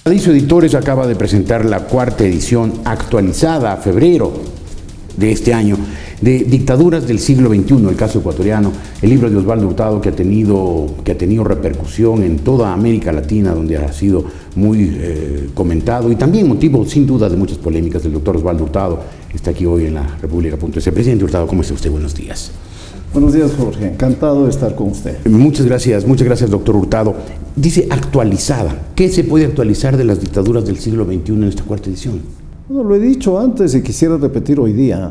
Paradiso Editores acaba de presentar la cuarta edición actualizada a febrero de este año de Dictaduras del siglo XXI, el caso ecuatoriano, el libro de Osvaldo Hurtado que ha tenido repercusión en toda América Latina, donde ha sido muy comentado y también motivo sin duda de muchas polémicas. El doctor Osvaldo Hurtado está aquí hoy en la República.es. Presidente Hurtado, ¿cómo está usted? Buenos días. Buenos días, Jorge. Encantado de estar con usted. Muchas gracias, doctor Hurtado. Dice actualizada. ¿Qué se puede actualizar de las dictaduras del siglo XXI en esta cuarta edición? Bueno, lo he dicho antes y quisiera repetir hoy día.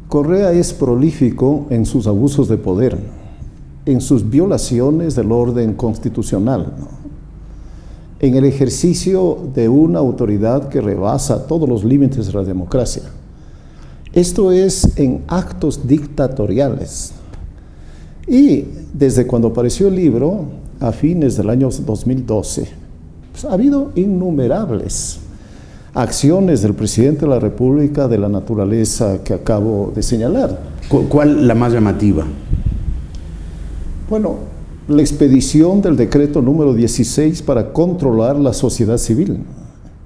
Correa es prolífico en sus abusos de poder, en sus violaciones del orden constitucional, en el ejercicio de una autoridad que rebasa todos los límites de la democracia. Esto es en actos dictatoriales. Y desde cuando apareció el libro, a fines del año 2012, pues ha habido innumerables acciones del presidente de la República de la naturaleza que acabo de señalar. ¿Cuál la más llamativa? Bueno, la expedición del decreto número 16 para controlar la sociedad civil.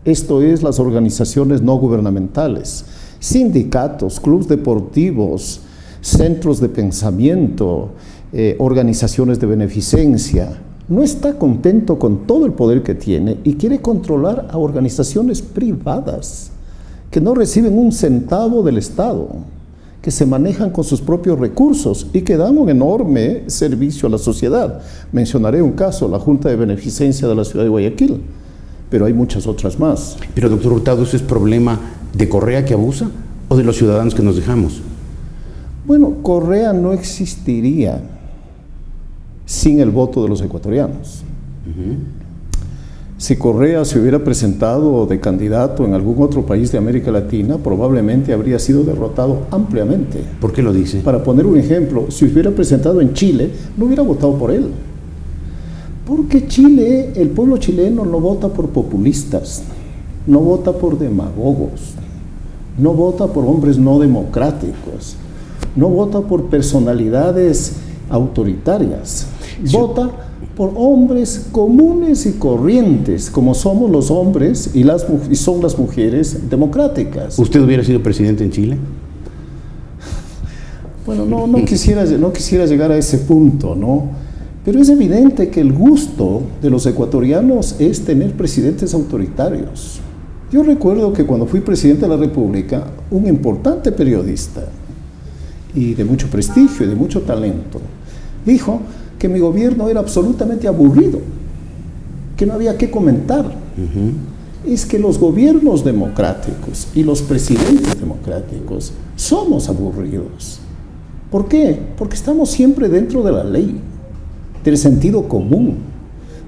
Esto es, las organizaciones no gubernamentales, sindicatos, clubes deportivos, centros de pensamiento, organizaciones de beneficencia. No está contento con todo el poder que tiene y quiere controlar a organizaciones privadas que no reciben un centavo del Estado, que se manejan con sus propios recursos y que dan un enorme servicio a la sociedad. Mencionaré un caso, la Junta de Beneficencia de la ciudad de Guayaquil, pero hay muchas otras más. Pero, doctor Hurtado, ¿eso es problema de Correa que abusa o de los ciudadanos que nos dejamos? Bueno, Correa no existiría sin el voto de los ecuatorianos. Si Correa se hubiera presentado de candidato en algún otro país de América Latina, probablemente habría sido derrotado ampliamente. ¿Por qué lo dice? Para poner un ejemplo, si hubiera presentado en Chile, no hubiera votado por él. Porque Chile, el pueblo chileno no vota por populistas, no vota por demagogos, no vota por hombres no democráticos, no vota por personalidades autoritarias. Vota por hombres comunes y corrientes, como somos los hombres y son las mujeres democráticas. ¿Usted hubiera sido presidente en Chile? Bueno, no quisiera llegar a ese punto, ¿no? Pero es evidente que el gusto de los ecuatorianos es tener presidentes autoritarios. Yo recuerdo que cuando fui presidente de la República, un importante periodista y de mucho prestigio y de mucho talento dijo que mi gobierno era absolutamente aburrido, que no había que comentar. Es que los gobiernos democráticos y los presidentes democráticos somos aburridos. ¿Por qué? Porque estamos siempre dentro de la ley, del sentido común,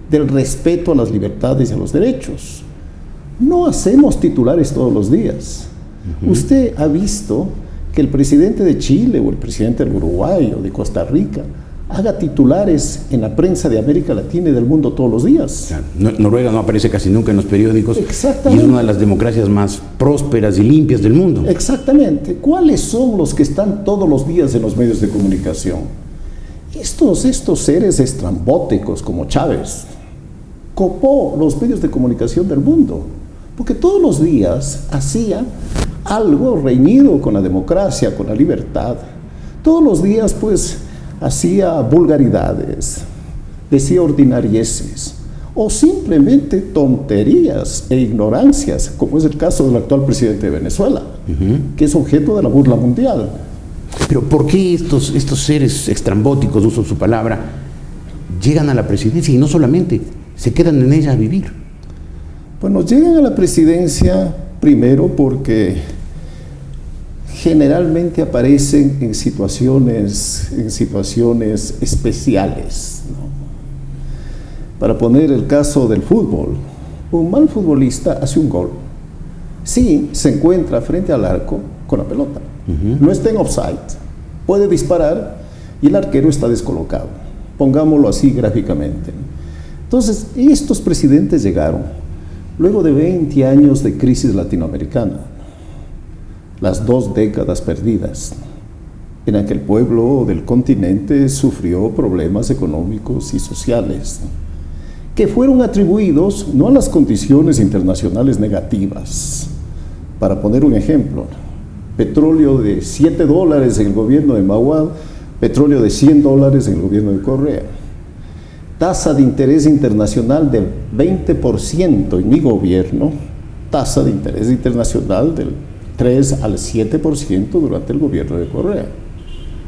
del respeto a las libertades y a los derechos. No hacemos titulares todos los días. Usted ha visto que el presidente de Chile o el presidente del Uruguay o de Costa Rica haga titulares en la prensa de América Latina y del mundo todos los días. Noruega no aparece casi nunca en los periódicos. Exactamente. Y es una de las democracias más prósperas y limpias del mundo. Exactamente. ¿Cuáles son los que están todos los días en los medios de comunicación? Estos seres estrambóticos como Chávez copó los medios de comunicación del mundo, porque todos los días hacía algo reñido con la democracia, con la libertad. Todos los días, pues, hacía vulgaridades, decía ordinarieces, o simplemente tonterías e ignorancias, como es el caso del actual presidente de Venezuela, que es objeto de la burla mundial. Pero ¿por qué estos seres extrambóticos, uso su palabra, llegan a la presidencia y no solamente se quedan en ella a vivir? Bueno, llegan a la presidencia primero porque generalmente aparecen en situaciones especiales, ¿no? Para poner el caso del fútbol, un mal futbolista hace un gol. Sí, se encuentra frente al arco con la pelota. No está en offside, puede disparar y el arquero está descolocado. Pongámoslo así gráficamente. Entonces, estos presidentes llegaron luego de 20 años de crisis latinoamericana, las 2 décadas perdidas, en la que el pueblo del continente sufrió problemas económicos y sociales, que fueron atribuidos no a las condiciones internacionales negativas. Para poner un ejemplo, petróleo de $7 en el gobierno de Maguad, petróleo de $100 en el gobierno de Correa. Tasa de interés internacional del 20% en mi gobierno, tasa de interés internacional del 3 al 7% durante el gobierno de Correa.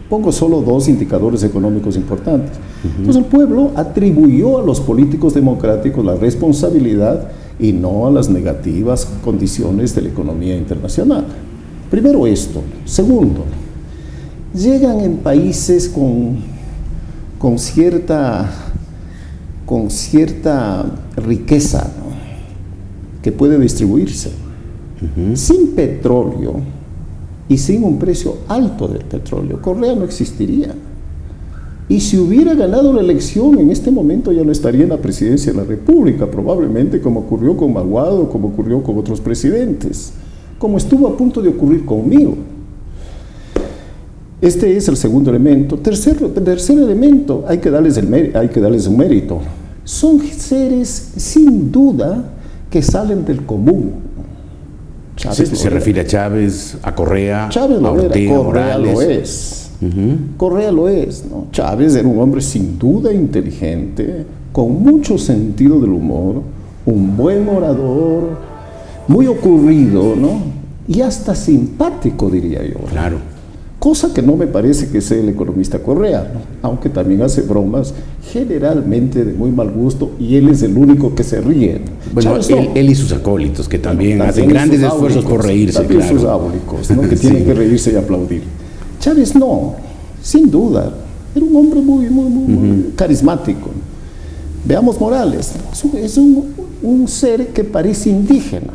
Pongo solo dos indicadores económicos importantes. Entonces el pueblo atribuyó a los políticos democráticos la responsabilidad y no a las negativas condiciones de la economía internacional. Primero esto. Segundo, llegan en países con cierta riqueza, ¿no?, que puede distribuirse. Sin petróleo y sin un precio alto del petróleo, Correa no existiría. Y si hubiera ganado la elección, en este momento ya no estaría en la presidencia de la República, probablemente como ocurrió con Maguado, como ocurrió con otros presidentes, como estuvo a punto de ocurrir conmigo. Este es el segundo elemento. Tercer elemento, hay que darles un mérito. Son seres sin duda que salen del común. Chávez se refiere a Chávez, a Correa, Chávez a Ortega, Correa Morales. lo es. Correa lo es, ¿no? Chávez era un hombre sin duda inteligente, con mucho sentido del humor, un buen orador, muy ocurrido, ¿no? Y hasta simpático, diría yo. Claro. Cosa que no me parece que sea el economista Correa, ¿no?, aunque también hace bromas generalmente de muy mal gusto y él es el único que se ríe. Bueno, él y sus acólitos, que también hacen grandes esfuerzos por reírse, también claro. sus áulicos, ¿no?, que Sí. tienen que reírse y aplaudir. Chávez no, sin duda, era un hombre muy carismático. Veamos Morales, es un ser que parece indígena.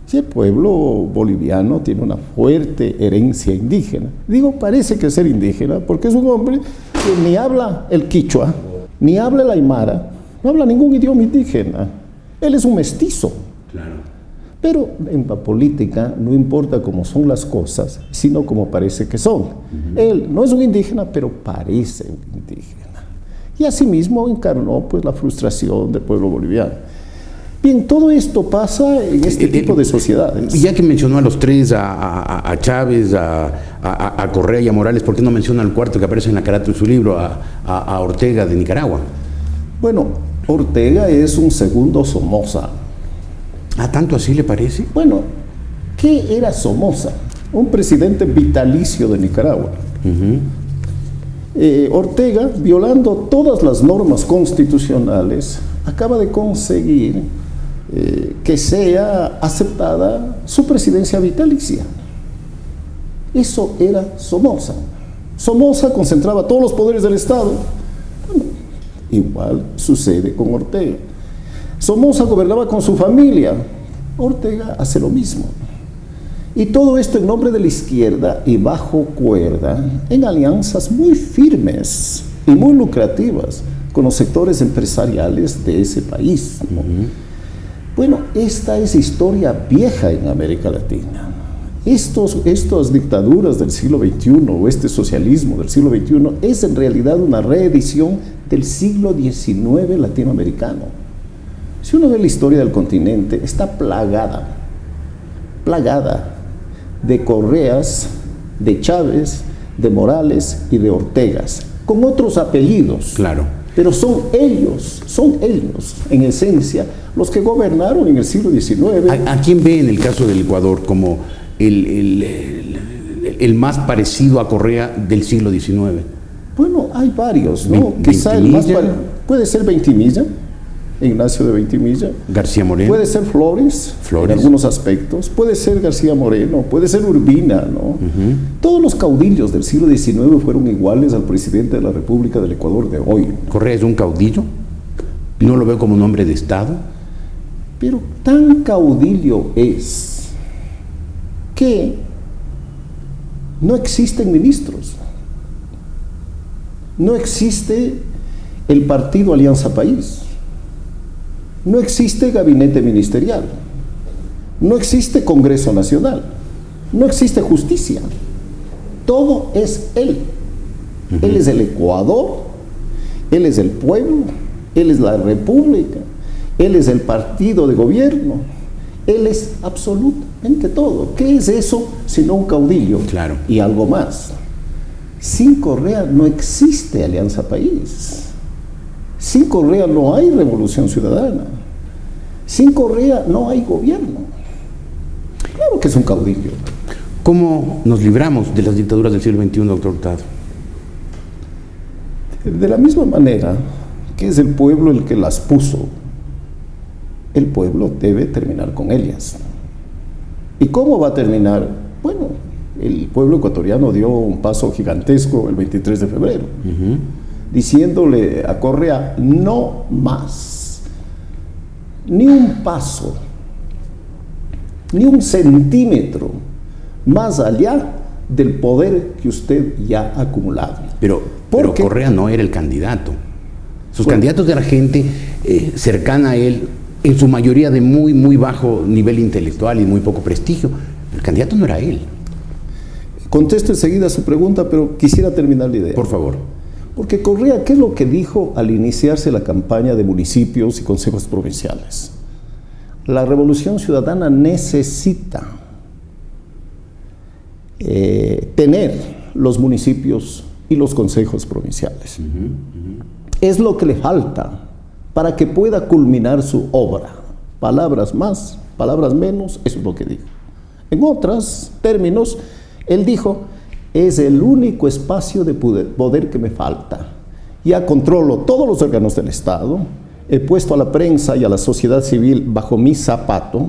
Si el pueblo boliviano tiene una fuerte herencia indígena, digo parece que ser indígena porque es un hombre que ni habla el quichua, ni habla el aymara, no habla ningún idioma indígena. Él es un mestizo. Claro. Pero en la política no importa cómo son las cosas, sino cómo parece que son. Él no es un indígena, pero parece un indígena. Y asimismo encarnó pues la frustración del pueblo boliviano. Bien, todo esto pasa en este tipo de sociedades. Ya que mencionó a los tres, a Chávez, a Correa y a Morales, ¿por qué no menciona al cuarto que aparece en la carátula de su libro, a Ortega de Nicaragua? Bueno, Ortega es un segundo Somoza. ¿Ah, tanto así le parece? Bueno, ¿qué era Somoza? Un presidente vitalicio de Nicaragua. Ortega, violando todas las normas constitucionales, acaba de conseguir que sea aceptada su presidencia vitalicia. Eso era Somoza. Somoza concentraba todos los poderes del Estado. Bueno, igual sucede con Ortega. Somoza gobernaba con su familia. Ortega hace lo mismo. Y todo esto en nombre de la izquierda y bajo cuerda, en alianzas muy firmes y muy lucrativas con los sectores empresariales de ese país, ¿no? Bueno, esta es historia vieja en América Latina. Estas dictaduras del siglo XXI o este socialismo del siglo XXI es en realidad una reedición del siglo XIX latinoamericano. Si uno ve la historia del continente, está plagada de Correas, de Chávez, de Morales y de Ortegas, con otros apellidos. Claro. Pero son ellos, en esencia, los que gobernaron en el siglo XIX. ¿A quién ve en el caso del Ecuador como el más parecido a Correa del siglo XIX? Bueno, hay varios, ¿no? Quizá el más puede ser Ventimilla, Ignacio de Ventimilla. García Moreno. Puede ser Flores, en algunos aspectos. Puede ser García Moreno, puede ser Urbina, ¿no? Todos los caudillos del siglo XIX fueron iguales al presidente de la República del Ecuador de hoy. ¿Correa es un caudillo? ¿No lo veo como un hombre de Estado? Pero tan caudillo es que no existen ministros. No existe el partido Alianza País. No existe gabinete ministerial. No existe Congreso Nacional. No existe justicia. Todo es él. Él es el Ecuador. Él es el pueblo. él es la república, él es el partido de gobierno, él es absolutamente todo. ¿Qué es eso sino un caudillo? Claro. Y algo más. Sin Correa no existe Alianza País. Sin Correa no hay revolución ciudadana. Sin Correa no hay gobierno. Claro que es un caudillo. ¿Cómo nos libramos de las dictaduras del siglo XXI, doctor Hurtado? De la misma manera que es el pueblo el que las puso, el pueblo debe terminar con ellas. ¿Y cómo va a terminar? Bueno, el pueblo ecuatoriano dio un paso gigantesco el 23 de febrero, diciéndole a Correa, no más, ni un paso, ni un centímetro más allá del poder que usted ya ha acumulado. Pero Correa no era el candidato. Sus candidatos eran gente cercana a él, en su mayoría de muy, muy bajo nivel intelectual y muy poco prestigio. El candidato no era él. Contesto enseguida su pregunta, pero quisiera terminar la idea. Por favor. Porque Correa, ¿qué es lo que dijo al iniciarse la campaña de municipios y consejos provinciales? La revolución ciudadana necesita tener los municipios y los consejos provinciales. Es lo que le falta para que pueda culminar su obra. Palabras más, palabras menos, eso es lo que dijo. En otros términos, él dijo, es el único espacio de poder que me falta. Ya controlo todos los órganos del Estado, he puesto a la prensa y a la sociedad civil bajo mi zapato,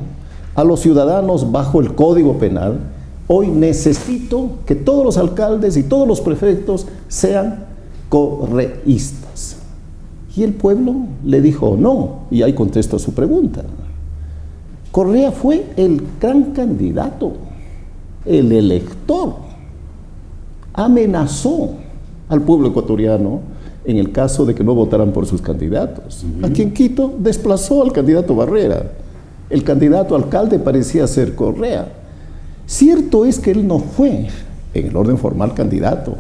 a los ciudadanos bajo el Código Penal. Hoy necesito que todos los alcaldes y todos los prefectos sean correístas. Y el pueblo le dijo no, y ahí contesta su pregunta. Correa fue el gran candidato, el elector. Amenazó al pueblo ecuatoriano en el caso de que no votaran por sus candidatos. Aquí en Quito desplazó al candidato Barrera. El candidato alcalde parecía ser Correa. Cierto es que él no fue en el orden formal candidato,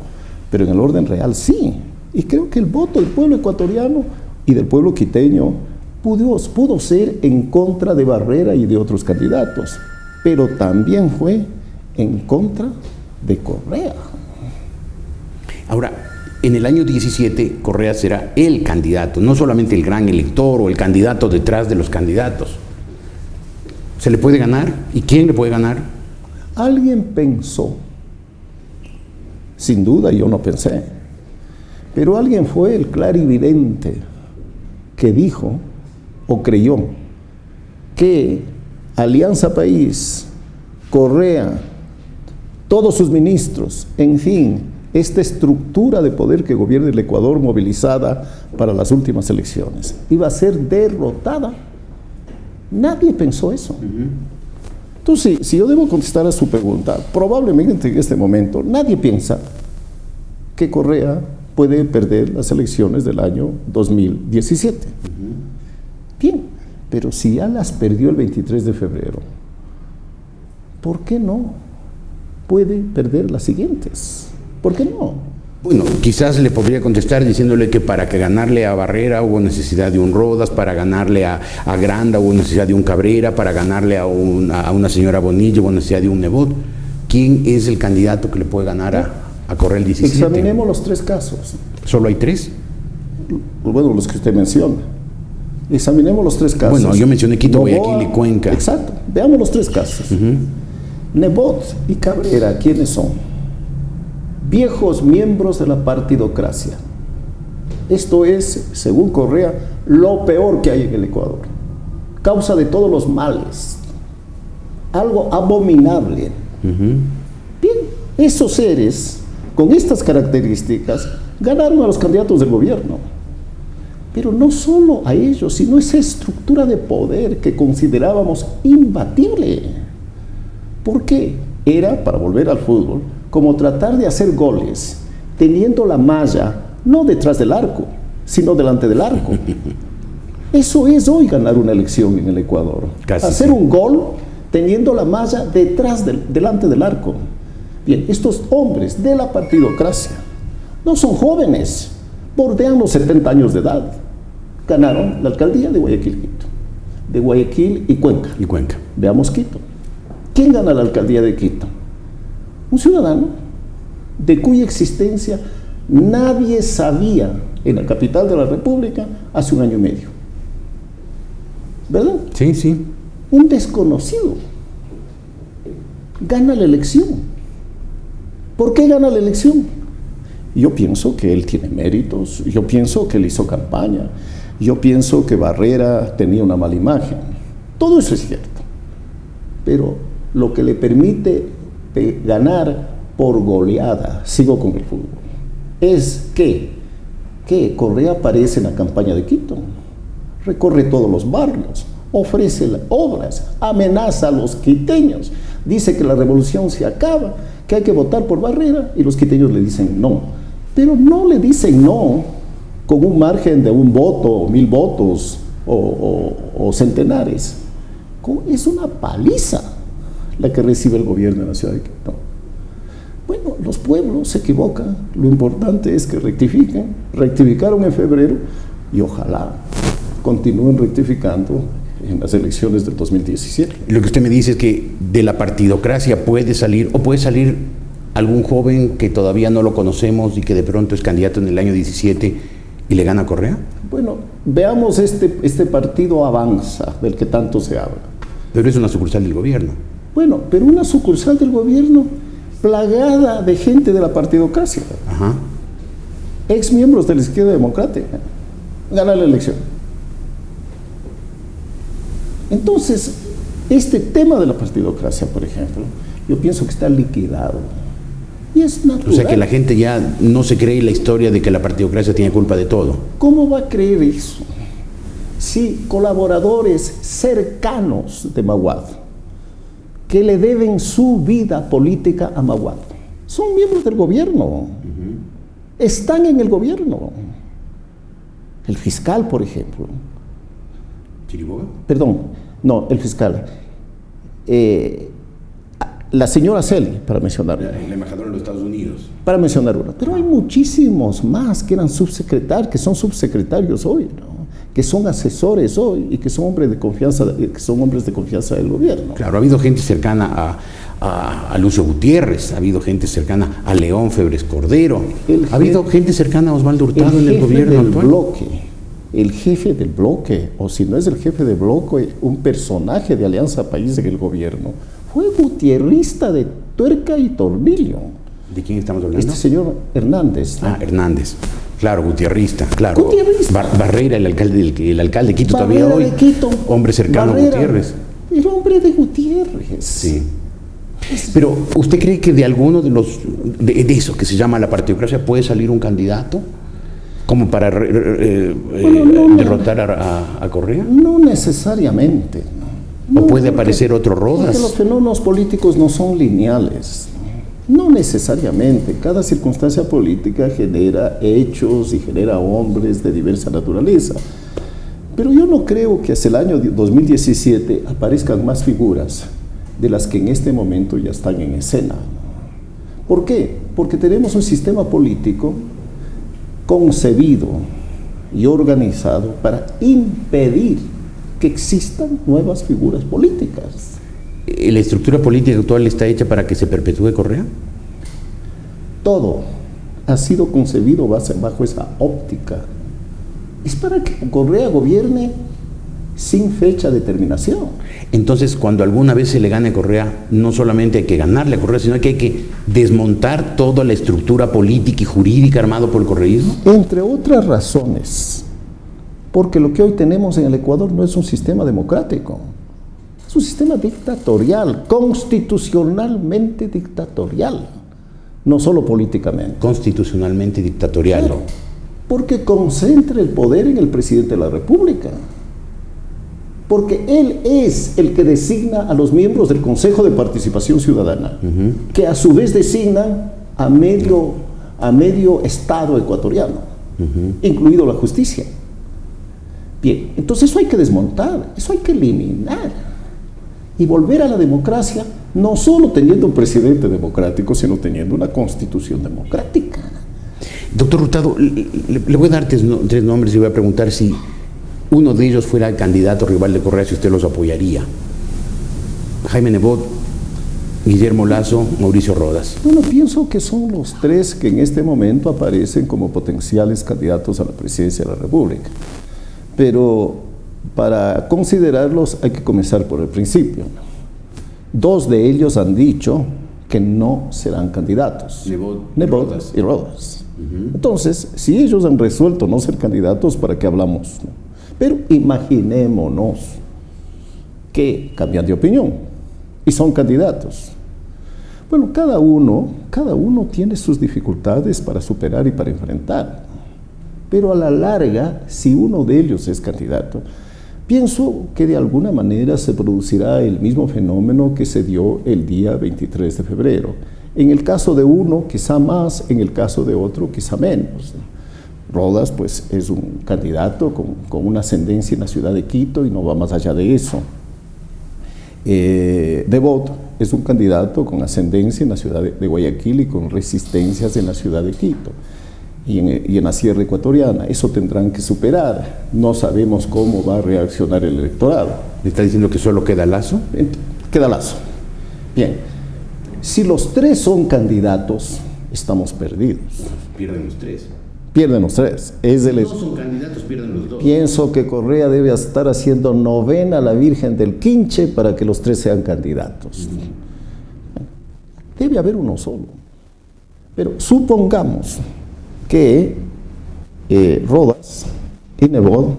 pero en el orden real sí. Y creo que el voto del pueblo ecuatoriano y del pueblo quiteño pudo ser en contra de Barrera y de otros candidatos, pero también fue en contra de Correa. Ahora, en el año 17, Correa será el candidato, no solamente el gran elector o el candidato detrás de los candidatos. ¿Se le puede ganar? ¿Y quién le puede ganar? Alguien pensó, sin duda yo no pensé, pero alguien fue el clarividente que dijo o creyó que Alianza País, Correa, todos sus ministros, en fin, esta estructura de poder que gobierna el Ecuador movilizada para las últimas elecciones iba a ser derrotada. Nadie pensó eso. Entonces, si yo debo contestar a su pregunta, probablemente en este momento nadie piensa que Correa puede perder las elecciones del año 2017. Bien, pero si ya las perdió el 23 de febrero, ¿por qué no puede perder las siguientes? ¿Por qué no? Bueno, quizás le podría contestar diciéndole que para que ganarle a Barrera hubo necesidad de un Rodas, para ganarle a Granda hubo necesidad de un Cabrera, para ganarle a una señora Bonilla hubo necesidad de un Nebot. ¿Quién es el candidato que le puede ganar a Correa el 17? Examinemos los tres casos. ¿Solo hay tres? Bueno, los que usted menciona. Examinemos los tres casos. Bueno, yo mencioné Quito, Guayaquil y Cuenca. Exacto. Veamos los tres casos. Nebot y Cabrera, ¿quiénes son? Viejos miembros de la partidocracia. Esto es, según Correa, lo peor que hay en el Ecuador. Causa de todos los males. Algo abominable. Bien, esos seres, con estas características, ganaron a los candidatos del gobierno. Pero no solo a ellos, sino esa estructura de poder que considerábamos imbatible. ¿Por qué? Era, para volver al fútbol, como tratar de hacer goles teniendo la malla no detrás del arco, sino delante del arco. Eso es hoy ganar una elección en el Ecuador. Hacer un gol teniendo la malla delante del arco. Bien, estos hombres de la partidocracia no son jóvenes, bordean los 70 años de edad. ganaron la alcaldía de Guayaquil, Quito. De Guayaquil y Cuenca. Y Cuenca. Veamos Quito. ¿Quién gana la alcaldía de Quito? Un ciudadano de cuya existencia nadie sabía en la capital de la República hace un año y medio. ¿Verdad? Sí, sí. Un desconocido gana la elección. ¿Por qué gana la elección? Yo pienso que él tiene méritos, yo pienso que él hizo campaña, yo pienso que Barrera tenía una mala imagen. Todo eso es cierto. Pero lo que le permite ganar por goleada, sigo con el fútbol, es que Correa aparece en la campaña de Quito, recorre todos los barrios, ofrece obras, amenaza a los quiteños, dice que la revolución se acaba, que hay que votar por Barrera, y los quiteños le dicen no. Pero no le dicen no con un margen de un voto, 1000 votos o centenares. Es una paliza la que recibe el gobierno de la ciudad de Quito. Bueno, los pueblos se equivocan, lo importante es que rectifiquen, rectificaron en febrero y ojalá continúen rectificando en las elecciones del 2017. Lo que usted me dice es que de la partidocracia puede salir algún joven que todavía no lo conocemos y que de pronto es candidato en el año 17 y le gana a Correa. Bueno, veamos este partido Avanza, del que tanto se habla. Pero es una sucursal del gobierno. Bueno, pero una sucursal del gobierno plagada de gente de la partidocracia. Ajá. Ex miembros de la izquierda democrática. Gana la elección. Entonces, este tema de la partidocracia, por ejemplo, yo pienso que está liquidado. Y es natural. O sea que la gente ya no se cree la historia de que la partidocracia tiene culpa de todo. ¿Cómo va a creer eso? Si colaboradores cercanos de Maguad, que le deben su vida política a Maguad, son miembros del gobierno, están en el gobierno. El fiscal, por ejemplo. ¿Chiriboga? Perdón, no, el fiscal. La señora Celi, para mencionar una. El embajador de los Estados Unidos. Para mencionar una. Pero hay muchísimos más que eran subsecretarios, que son subsecretarios hoy, ¿no? Que son asesores hoy y que son hombres de confianza, del gobierno. Claro, ha habido gente cercana a Lucio Gutiérrez, ha habido gente cercana a León Febres Cordero, ha habido gente cercana a Osvaldo Hurtado en el gobierno actual. El jefe del bloque, o si no es el jefe del bloque, un personaje de Alianza País en el gobierno, fue gutierrista de tuerca y tornillo. ¿De quién estamos hablando? Este señor Hernández, ¿no? Hernández. Claro, gutierrista, claro. Gutierrista. Barrera, el alcalde de Quito Barrera todavía hoy. De Quito. Hombre cercano a Gutiérrez. El hombre de Gutiérrez. Sí. Pero, ¿usted cree que de alguno de eso que se llama la partidocracia puede salir un candidato como para derrotar a Correa? No necesariamente. ¿O puede aparecer otro Rodas? Porque los fenómenos políticos no son lineales. No necesariamente. Cada circunstancia política genera hechos y genera hombres de diversa naturaleza. Pero yo no creo que hacia el año 2017 aparezcan más figuras de las que en este momento ya están en escena. ¿Por qué? Porque tenemos un sistema político concebido y organizado para impedir que existan nuevas figuras políticas. ¿La estructura política actual está hecha para que se perpetúe Correa? Todo ha sido concebido bajo esa óptica. Es para que Correa gobierne sin fecha de terminación. Entonces, cuando alguna vez se le gane a Correa, no solamente hay que ganarle a Correa, sino que hay que desmontar toda la estructura política y jurídica armada por el correísmo. Entre otras razones, porque lo que hoy tenemos en el Ecuador no es un sistema democrático, es un sistema dictatorial, constitucionalmente dictatorial, no solo políticamente. Constitucionalmente dictatorial. Claro, porque concentra el poder en el presidente de la República. Porque él es el que designa a los miembros del Consejo de Participación Ciudadana, que a su vez designan a medio Estado ecuatoriano, incluido la justicia. Bien, entonces eso hay que desmontar, eso hay que eliminar y volver a la democracia, no solo teniendo un presidente democrático, sino teniendo una constitución democrática. Doctor Hurtado, le voy a dar tres nombres y voy a preguntar si uno de ellos fuera el candidato rival de Correa, si usted los apoyaría? Jaime Nebot, Guillermo Lasso, Mauricio Rodas. Bueno, pienso que son los tres que en este momento aparecen como potenciales candidatos a la presidencia de la República. Pero para considerarlos hay que comenzar por el principio. Dos de ellos han dicho que no serán candidatos. Nebot y Rodas. Entonces, si ellos han resuelto no ser candidatos, ¿para qué hablamos? Pero imaginémonos que cambian de opinión y son candidatos. Bueno, cada uno tiene sus dificultades para superar y para enfrentar. Pero a la larga, si uno de ellos es candidato, pienso que de alguna manera se producirá el mismo fenómeno que se dio el día 23 de febrero. En el caso de uno, quizá más, en el caso de otro, quizá menos. Rodas, pues, es un candidato con una ascendencia en la ciudad de Quito y no va más allá de eso. Nebot es un candidato con ascendencia en la ciudad de Guayaquil y con resistencias en la ciudad de Quito y en la sierra ecuatoriana. Eso tendrán que superar. No sabemos cómo va a reaccionar el electorado. ¿Le está diciendo que solo queda Lasso? Queda Lasso. Bien. Si los tres son candidatos, estamos perdidos. Pierden los tres. Pierden los tres. Si dos son candidatos, pierden los dos. Pienso que Correa debe estar haciendo novena a la Virgen del Quinche para que los tres sean candidatos. Debe haber uno solo. Pero supongamos que Rodas y Nebot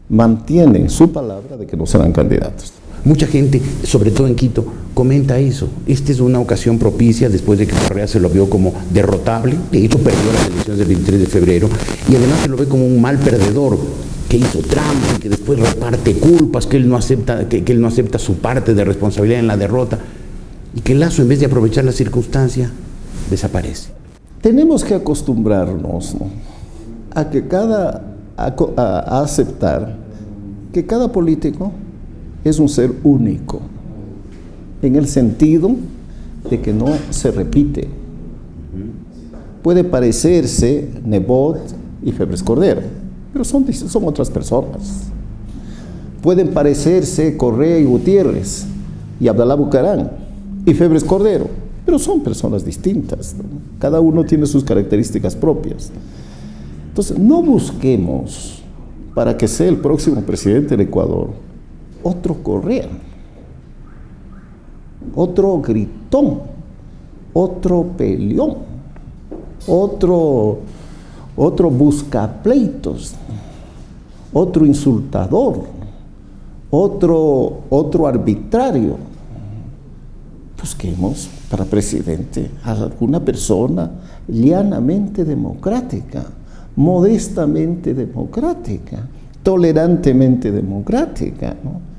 mantienen su palabra de que no serán candidatos. Mucha gente, sobre todo en Quito, comenta eso. Esta es una ocasión propicia después de que Correa se lo vio como derrotable. De hecho, perdió las elecciones del 23 de febrero. Y además se lo ve como un mal perdedor, que hizo trampa, que después reparte culpas, que él no acepta su parte de responsabilidad en la derrota. Y que Lasso, en vez de aprovechar la circunstancia, desaparece. Tenemos que acostumbrarnos, ¿no?, a aceptar que cada político es un ser único, en el sentido de que no se repite. Puede parecerse Nebot y Febres Cordero, pero son otras personas. Pueden parecerse Correa y Gutiérrez y Abdalá Bucaram y Febres Cordero, pero son personas distintas, ¿no? Cada uno tiene sus características propias. Entonces, no busquemos para que sea el próximo presidente del Ecuador otro Correa, otro gritón, otro peleón, otro buscapleitos, otro insultador, otro arbitrario. Busquemos para presidente a alguna persona llanamente democrática, modestamente democrática, tolerantemente democrática, ¿no?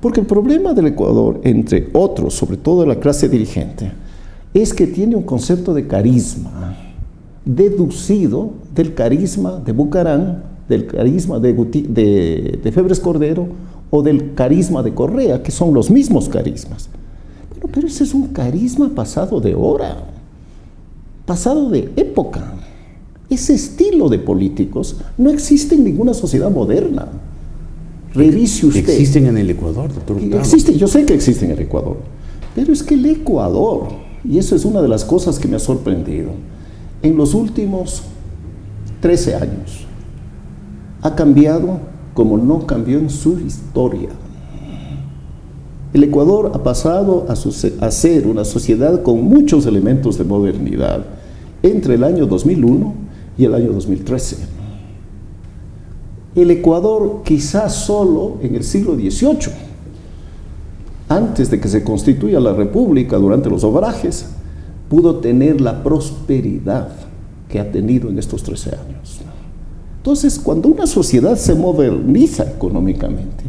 Porque el problema del Ecuador, entre otros, sobre todo de la clase dirigente, es que tiene un concepto de carisma, deducido del carisma de Bucaram, del carisma de Febres Cordero o del carisma de Correa, que son los mismos carismas. Pero ese es un carisma pasado de hora, pasado de época. Ese estilo de políticos no existe en ninguna sociedad moderna. Revise usted. Existen en el Ecuador, doctor Hurtado. Existe, yo sé que existen en el Ecuador, pero es que el Ecuador, y eso es una de las cosas que me ha sorprendido, en los últimos 13 años, ha cambiado como no cambió en su historia. El Ecuador ha pasado a ser una sociedad con muchos elementos de modernidad entre el año 2001 y el año 2013. El Ecuador, quizás solo en el siglo XVIII, antes de que se constituya la República durante los obrajes, pudo tener la prosperidad que ha tenido en estos 13 años. Entonces, cuando una sociedad se moderniza económicamente,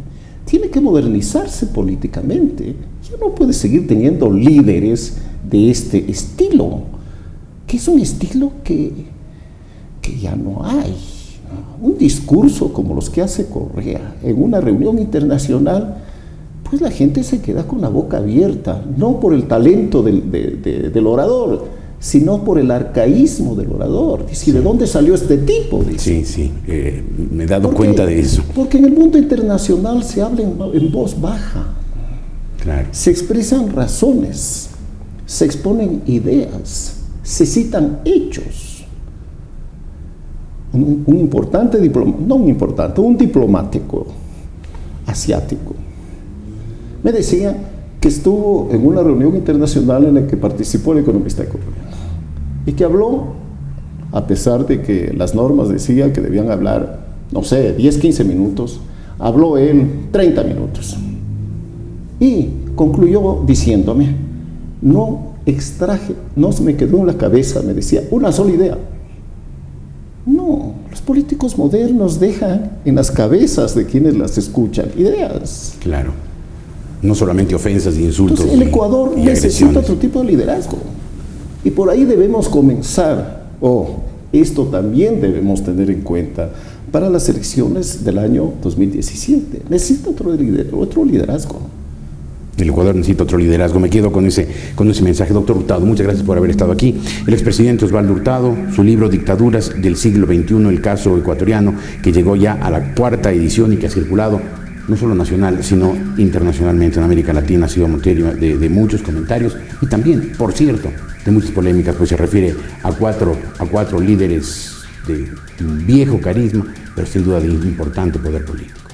tiene que modernizarse políticamente. Ya no puede seguir teniendo líderes de este estilo, que es un estilo que ya no hay. Un discurso como los que hace Correa en una reunión internacional, pues la gente se queda con la boca abierta, no por el talento del orador, sino por el arcaísmo del orador. Dice, ¿de dónde salió este tipo? Dice. Sí, me he dado cuenta de eso. Porque en el mundo internacional se habla en voz baja. Claro. Se expresan razones, se exponen ideas, se citan hechos. Un diplomático asiático me decía que estuvo en una reunión internacional en la que participó el economista ecuatoriano y que habló, a pesar de que las normas decían que debían hablar, no sé, 10, 15 minutos, habló él 30 minutos. Y concluyó diciéndome, no se me quedó en la cabeza, me decía, una sola idea. No, los políticos modernos dejan en las cabezas de quienes las escuchan ideas. Claro. No solamente ofensas y insultos. Entonces, el Ecuador necesita otro tipo de liderazgo. Y por ahí debemos comenzar, esto también debemos tener en cuenta para las elecciones del año 2017. Necesita otro liderazgo. El Ecuador necesita otro liderazgo. Me quedo con ese mensaje. Doctor Hurtado, muchas gracias por haber estado aquí. El expresidente Osvaldo Hurtado, su libro Dictaduras del siglo XXI, el caso ecuatoriano, que llegó ya a la 4ª edición y que ha circulado no solo nacional, sino internacionalmente en América Latina, ha sido motivo de muchos comentarios y también, por cierto, de muchas polémicas, pues se refiere a cuatro líderes de un viejo carisma, pero sin duda de importante poder político.